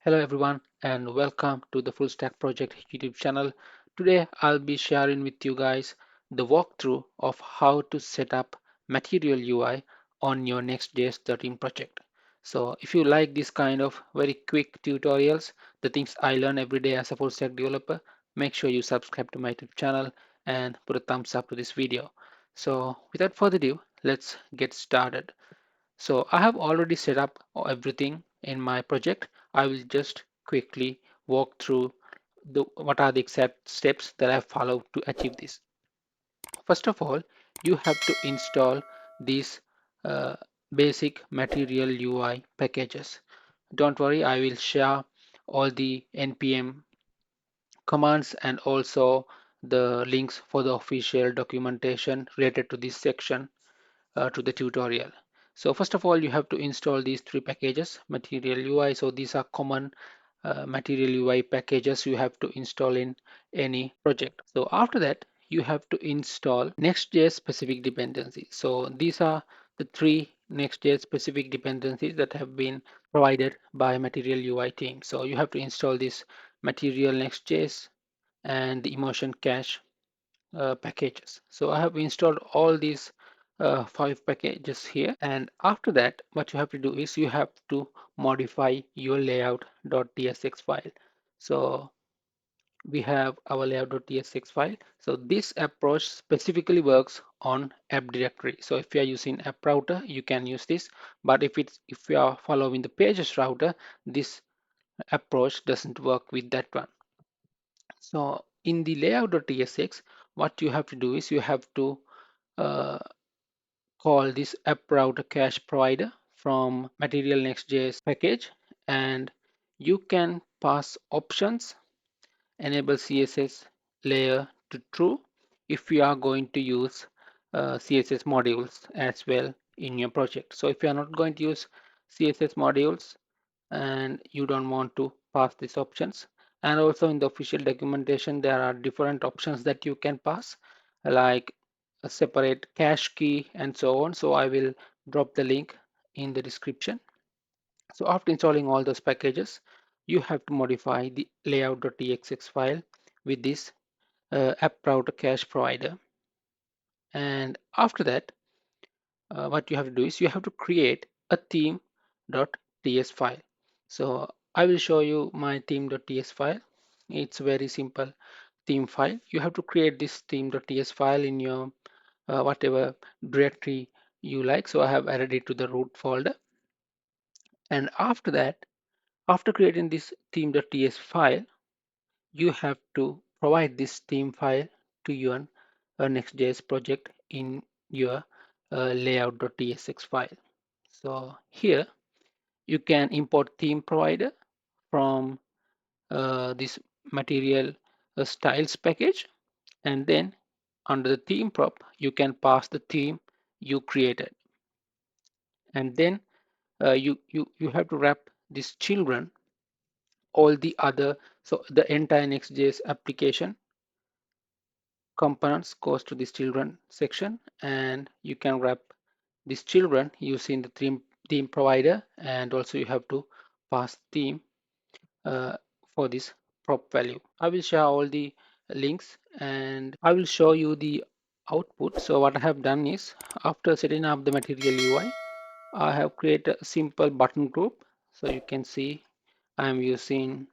Hello everyone and welcome to the Full Stack Project YouTube channel. Today I'll be sharing with you guys the walkthrough of how to set up Material UI on your Next.js 13 project. So if you like this kind of very quick tutorials, the things I learn every day as a full stack developer, make sure you subscribe to my YouTube channel and put a thumbs up to this video. So without further ado, let's get started. So I have already set up everything in my project. I will just quickly walk through what are the exact steps that I followed to achieve this. First of all, you have to install these uh, basic Material UI packages. Don't worry, I will share all the npm commands and also the links for the official documentation related to this section to the tutorial. So first of all, you have to install these three packages, Material UI. So these are common Material UI packages you have to install in any project. So after that, you have to install Next.js specific dependencies. So these are the three Next.js specific dependencies that have been provided by Material UI team. So you have to install this Material Next.js and the Emotion Cache packages. So I have installed all these five packages here, and after that what you have to do is you have to modify your layout.tsx file. So we have our layout.tsx file. So this approach specifically works on app directory. So if you are using app router, you can use this, but if you are following the pages router, this approach doesn't work with that one. So in the layout.tsx, what you have to do is you have to uh, call this app router cache provider from Material Next.js package, and you can pass options, enable CSS layer to true if you are going to use CSS modules as well in your project. So if you are not going to use CSS modules, and you don't want to pass these options, and also in the official documentation there are different options that you can pass, like a separate cache key and so on. So I will drop the link in the description. So after installing all those packages, you have to modify the layout.txx file with this app router cache provider. And after that, what you have to do is you have to create a theme.ts file. So I will show you my theme.ts file. It's very simple theme file. You have to create this theme.ts file in your whatever directory you like. So I have added it to the root folder. And after that, after creating this theme.ts file, you have to provide this theme file to your Next.js project in your layout.tsx file. So here you can import theme provider from this material styles package, and then under the theme prop you can pass the theme you created, and then you have to wrap this children all the other, so the entire Next.js application components goes to this children section, and you can wrap these children using the theme provider, and also you have to pass theme uh, for this prop value. I will share all the links and I will show you the output. So what I have done is, after setting up the Material UI, I have created a simple button group. So you can see I am using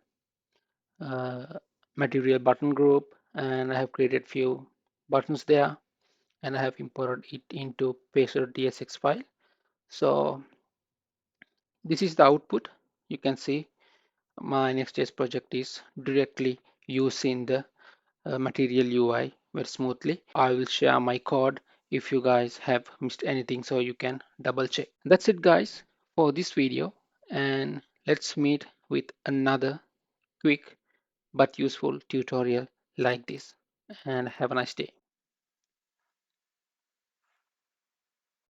uh, Material button group, and I have created few buttons there, and I have imported it into paste.tsx file. So this is the output. You can see my Next.js project is directly using the Material UI very smoothly. I will share my code if you guys have missed anything, so you can double check. That's it guys for this video, and let's meet with another quick but useful tutorial like this, and have a nice day.